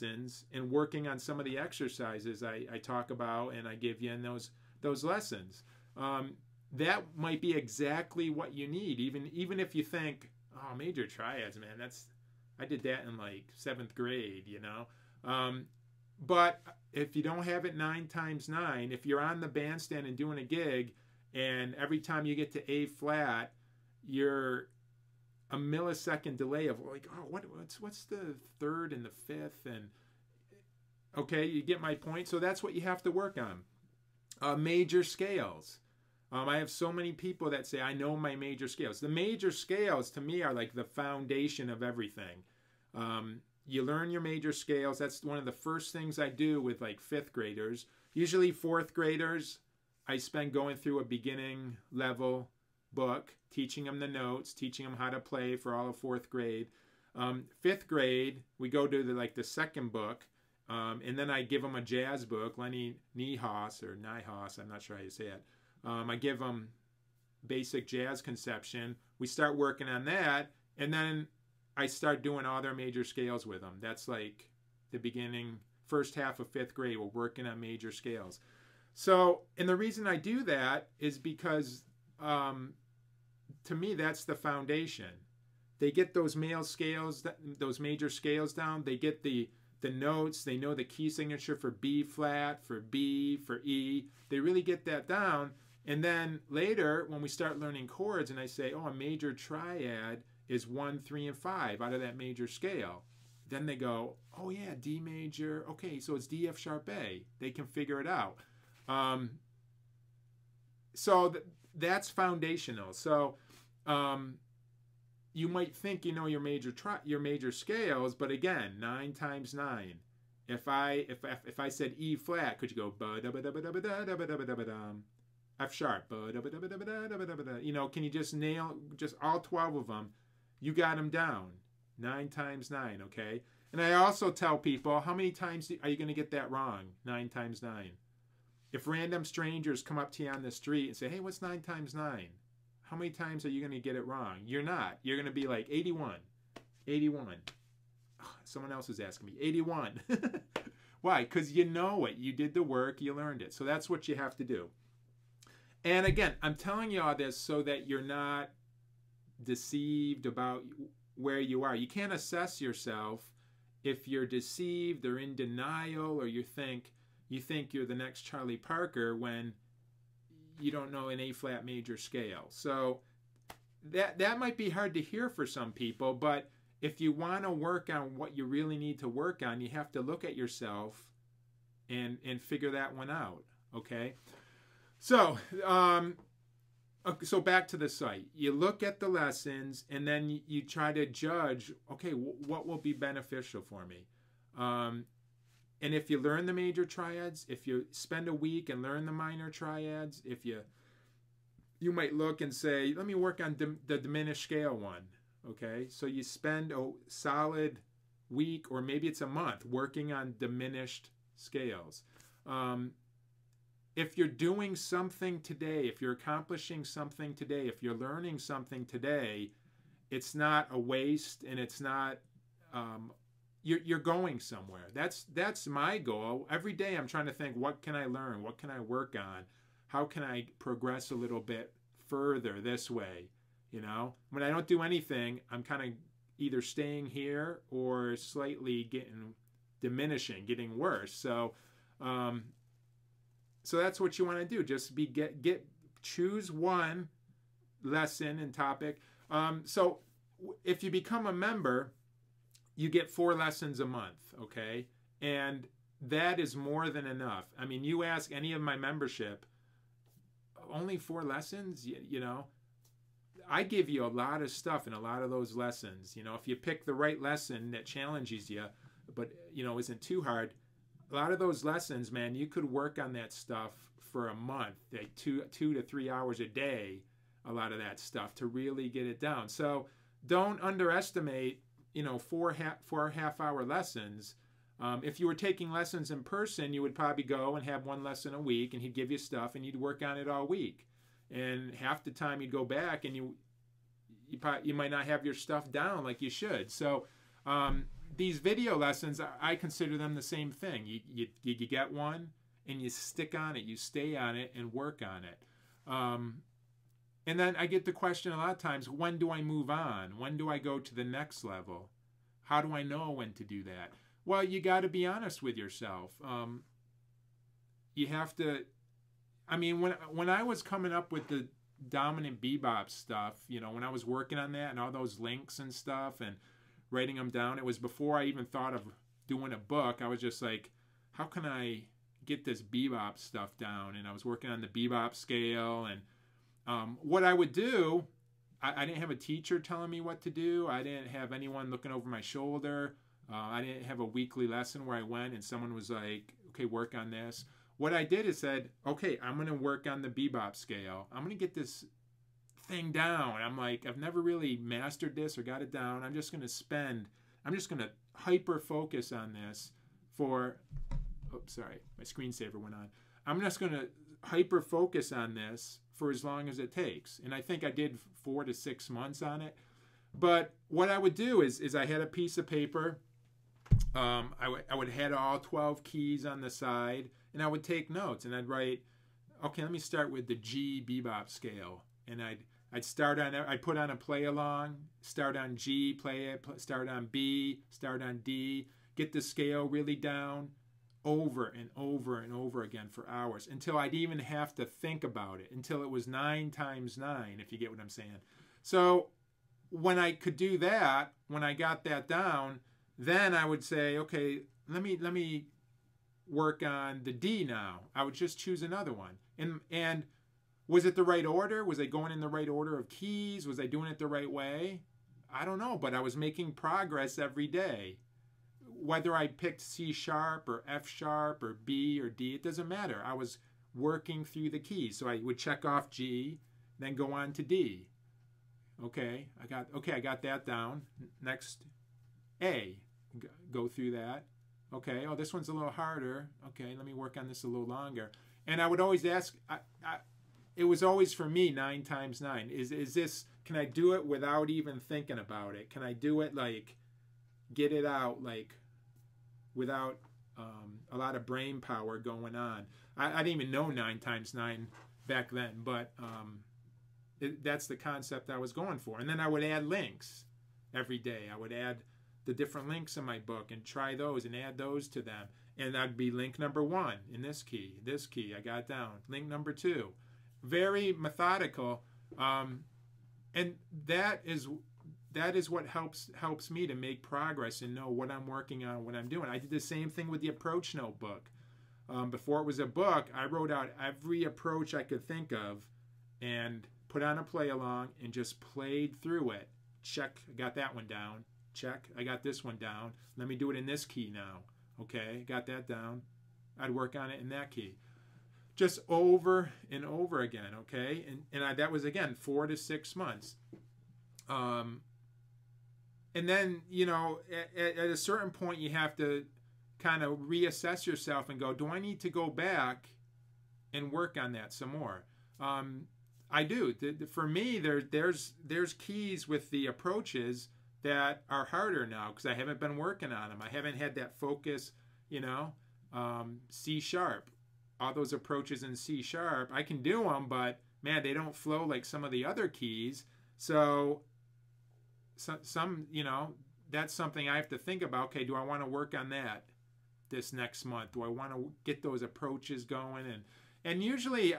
lessons and working on some of the exercises I talk about and I give you in those lessons. That might be exactly what you need, even if you think, oh, major triads, man, I did that in like 7th grade, you know. But if you don't have it 9 times 9, if you're on the bandstand and doing a gig, and every time you get to A flat, you're a millisecond delay of like, oh, what's the 3rd and the 5th, and okay, you get my point. So that's what you have to work on. Major scales. I have so many people that say, I know my major scales. The major scales to me are like the foundation of everything. You learn your major scales. That's one of the first things I do with like 5th graders. Usually 4th graders, I spend going through a beginning level book, teaching them the notes, teaching them how to play for all of 4th grade. 5th grade, we go to the 2nd book, and then I give them a jazz book, Lenny Niehaus, or Niehaus, I'm not sure how you say it. I give them basic jazz conception. We start working on that, and then I start doing all their major scales with them. That's like the beginning, first half of 5th grade, we're working on major scales. So, and the reason I do that is because to me, that's the foundation. They get those those major scales down. They get the notes. They know the key signature for B flat, for B, for E. They really get that down. And then later, when we start learning chords, and I say, oh, a major triad is 1, 3, and 5 out of that major scale. Then they go, oh yeah, D major. Okay, so it's D, F sharp, A. They can figure it out. So that's foundational. So you might think you know your major scales, but again, 9 times 9. If I said E flat, could you go ba da ba da ba da ba da da ba da ba da ba dum? F sharp, ba da ba da ba da ba da da ba da ba da. You know, can you just nail just all 12 of them? You got them down. 9 times 9, okay? And I also tell people, how many times are you going to get that wrong? 9 times 9. If random strangers come up to you on the street and say, hey, what's 9 times 9? How many times are you going to get it wrong? You're not. You're going to be like 81. 81. Oh, someone else is asking me. 81. Why? Because you know it. You did the work. You learned it. So that's what you have to do. And again, I'm telling you all this so that you're not deceived about where you are. You can't assess yourself if you're deceived or in denial, or you think you're the next Charlie Parker when you don't know an A flat major scale. So that might be hard to hear for some people, but if you want to work on what you really need to work on, you have to look at yourself and figure that one out, okay? So, so back to the site. You look at the lessons, and then you try to judge, okay, what will be beneficial for me? And if you learn the major triads, if you spend a week and learn the minor triads, if you might look and say, let me work on the diminished scale one, okay? So you spend a solid week, or maybe it's a month, working on diminished scales. If you're doing something today, if you're accomplishing something today, if you're learning something today, it's not a waste, and it's not, you're going somewhere. That's my goal. Every day I'm trying to think, what can I learn? What can I work on? How can I progress a little bit further this way? You know, when I don't do anything, I'm kind of either staying here or slightly diminishing, getting worse. So, so that's what you want to do. Just choose one lesson and topic. So if you become a member, you get 4 lessons a month, okay? And that is more than enough. I mean, you ask any of my membership, only 4 lessons, you know? I give you a lot of stuff in a lot of those lessons. You know, if you pick the right lesson that challenges you, but, you know, isn't too hard, a lot of those lessons, man, you could work on that stuff for a month, like 2 to 3 hours a day, a lot of that stuff to really get it down. So don't underestimate, you know, 4 half-hour lessons. If you were taking lessons in person, you would probably go and have 1 lesson a week, and he'd give you stuff, and you'd work on it all week. And half the time you'd go back, and you might not have your stuff down like you should. So these video lessons, I consider them the same thing. You get one and you stick on it, you stay on it and work on it. And then I get the question a lot of times, when do I move on? When do I go to the next level? How do I know when to do that? Well, you got to be honest with yourself. You have to, I mean, when I was coming up with the dominant bebop stuff, you know, when I was working on that and all those links and stuff and writing them down, it was before I even thought of doing a book. I was just like, how can I get this bebop stuff down? And I was working on the Bebop Scale, and what I would do, I didn't have a teacher telling me what to do. I didn't have anyone looking over my shoulder. I didn't have a weekly lesson where I went and someone was like, okay, work on this. What I did is said, okay, I'm going to work on the Bebop Scale. I'm going to get this thing down. I'm like, I've never really mastered this or got it down. I'm just going to hyper focus on this for, oops, sorry, my screensaver went on. I'm just going to hyper focus on this for as long as it takes. And I think I did 4 to 6 months on it. But what I would do is I had a piece of paper. I would have all 12 keys on the side, and I would take notes, and I'd write, okay, let me start with the G bebop scale. And I'd start on, I'd put on a play along, start on G, play it, start on B, start on D, get the scale really down, over and over and over again for hours until I'd even have to think about it, until it was 9 times 9, if you get what I'm saying. So when I could do that, when I got that down, then I would say, okay, let me work on the D now. I would just choose another one. And was it the right order? Was I going in the right order of keys? Was I doing it the right way? I don't know, but I was making progress every day. Whether I picked C sharp or F sharp or B or D, it doesn't matter. I was working through the keys. So I would check off G, then go on to D. Okay, I got that down. Next, A. Go through that. Okay, oh, this one's a little harder. Okay, let me work on this a little longer. And I would always ask, it was always for me 9 times 9. Is this, can I do it without even thinking about it? Can I do it like, get it out like without a lot of brain power going on? I didn't even know 9 times 9 back then, but that's the concept I was going for. And then I would add links every day. I would add the different links in my book and try those and add those to them. And that'd be link number 1 in this key, I got down. Link number 2. Very methodical. And that is what helps me to make progress and know what I'm working on, what I'm doing. I did the same thing with the approach notebook. Before it was a book, I wrote out every approach I could think of and put on a play along and just played through it. Check, I got that one down. Check, I got this one down. Let me do it in this key now. Okay, got that down. I'd work on it in that key. Just over and over again, okay? And that was, again, 4 to 6 months. And then, you know, at a certain point, you have to kind of reassess yourself and go, do I need to go back and work on that some more? I do. For me, there's keys with the approaches that are harder now because I haven't been working on them. I haven't had that focus, you know, C sharp. All those approaches in C sharp, I can do them, but man, they don't flow like some of the other keys. So some, you know, that's something I have to think about. Okay, do I want to work on that this next month? Do I want to get those approaches going? And usually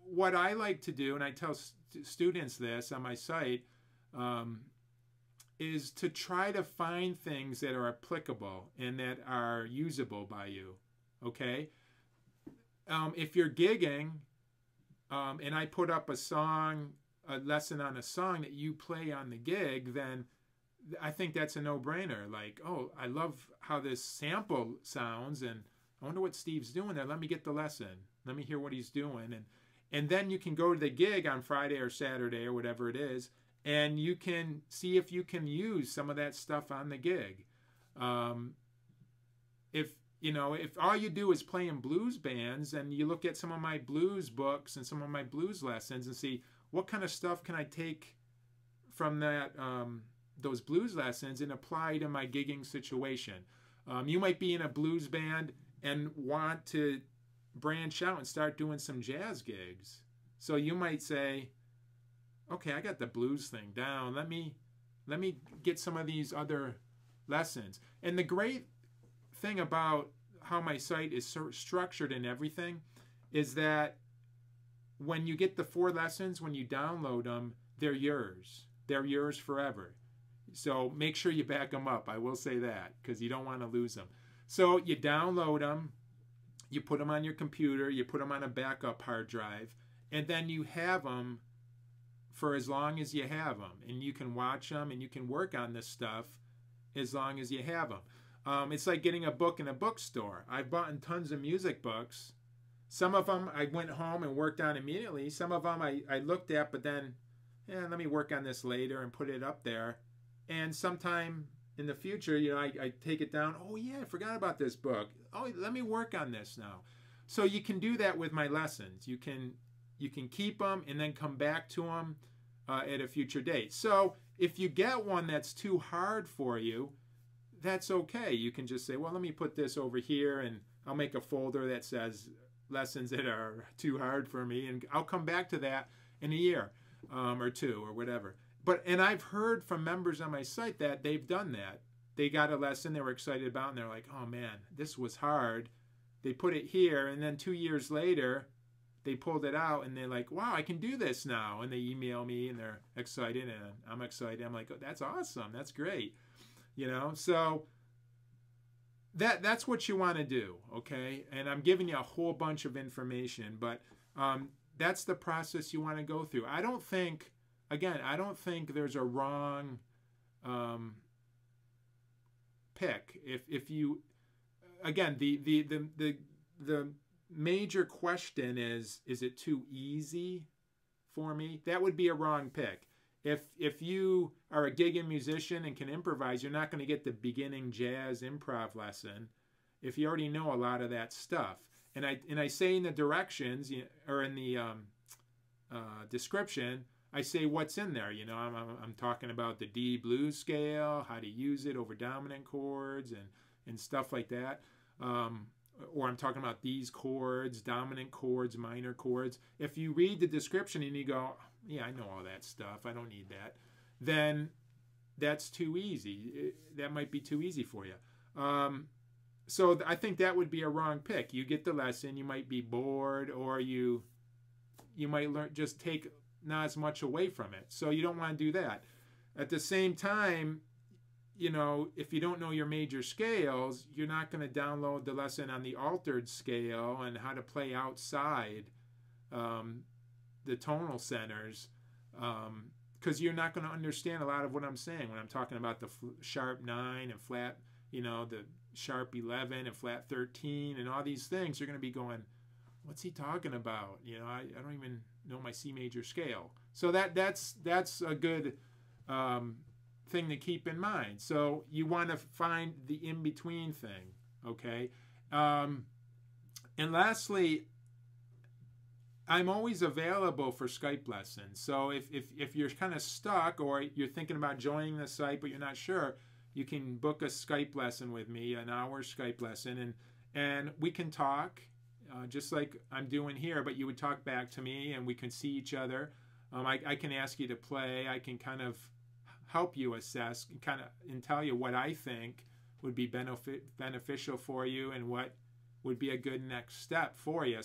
what I like to do, and I tell students this on my site, is to try to find things that are applicable and that are usable by you, okay? If you're gigging and I put up a lesson on a song that you play on the gig, then I think that's a no-brainer. Like, oh, I love how this sample sounds, and I wonder what Steve's doing there. Let me get the lesson. Let me hear what he's doing. And then you can go to the gig on Friday or Saturday or whatever it is, and you can see if you can use some of that stuff on the gig. If all you do is play in blues bands and you look at some of my blues books and some of my blues lessons and see what kind of stuff can I take from that those blues lessons and apply to my gigging situation. You might be in a blues band and want to branch out and start doing some jazz gigs. So you might say, okay, I got the blues thing down. Let me get some of these other lessons. And the great thing about how my site is structured and everything is that when you get the 4 lessons, when you download them, they're yours. They're yours forever. So make sure you back them up. I will say that, because you don't want to lose them. So you download them, you put them on your computer, you put them on a backup hard drive, and then you have them for as long as you have them. And you can watch them and you can work on this stuff as long as you have them. It's like getting a book in a bookstore. I've bought tons of music books. Some of them I went home and worked on immediately. Some of them I looked at, but then, let me work on this later and put it up there. And sometime in the future, I take it down. Oh yeah, I forgot about this book. Oh, let me work on this now. So you can do that with my lessons. You can keep them and then come back to them at a future date. So if you get one that's too hard for you, that's okay. You can just say, well, let me put this over here, and I'll make a folder that says lessons that are too hard for me, and I'll come back to that in a year or 2 or whatever. And I've heard from members on my site that they've done that. They got a lesson they were excited about, and they're like, oh man, this was hard. They put it here, and then 2 years later, they pulled it out, and they're like, wow, I can do this now. And they email me, and they're excited, and I'm excited. I'm like, oh, that's awesome. That's great. So that's what you want to do, okay? And I'm giving you a whole bunch of information, but that's the process you want to go through. I don't think there's a wrong pick. If you, again, the major question is it too easy for me? That would be a wrong pick. If you are a gigging musician and can improvise, you're not going to get the beginning jazz improv lesson if you already know a lot of that stuff. And I say in the directions, or in the description, I say what's in there. I'm talking about the D blues scale, how to use it over dominant chords and stuff like that. Or I'm talking about these chords, dominant chords, minor chords. If you read the description and you go, yeah, I know all that stuff, I don't need that, then that's too easy. That might be too easy for you. So I think that would be a wrong pick. You get the lesson, you might be bored, or you might just take not as much away from it. So you don't want to do that. At the same time, if you don't know your major scales, you're not going to download the lesson on the altered scale and how to play outside the tonal centers, because you're not going to understand a lot of what I'm saying when I'm talking about the sharp 9 and flat, the sharp 11 and flat 13 and all these things. You're going to be going, what's he talking about? I don't even know my C major scale. So that's a good thing to keep in mind. So you want to find the in-between thing, okay? And lastly, I'm always available for Skype lessons. So if you're kind of stuck, or you're thinking about joining the site but you're not sure, you can book a Skype lesson with me, an hour Skype lesson, and we can talk just like I'm doing here, but you would talk back to me and we can see each other. I can ask you to play. I can kind of help you assess and tell you what I think would be beneficial for you and what would be a good next step for you.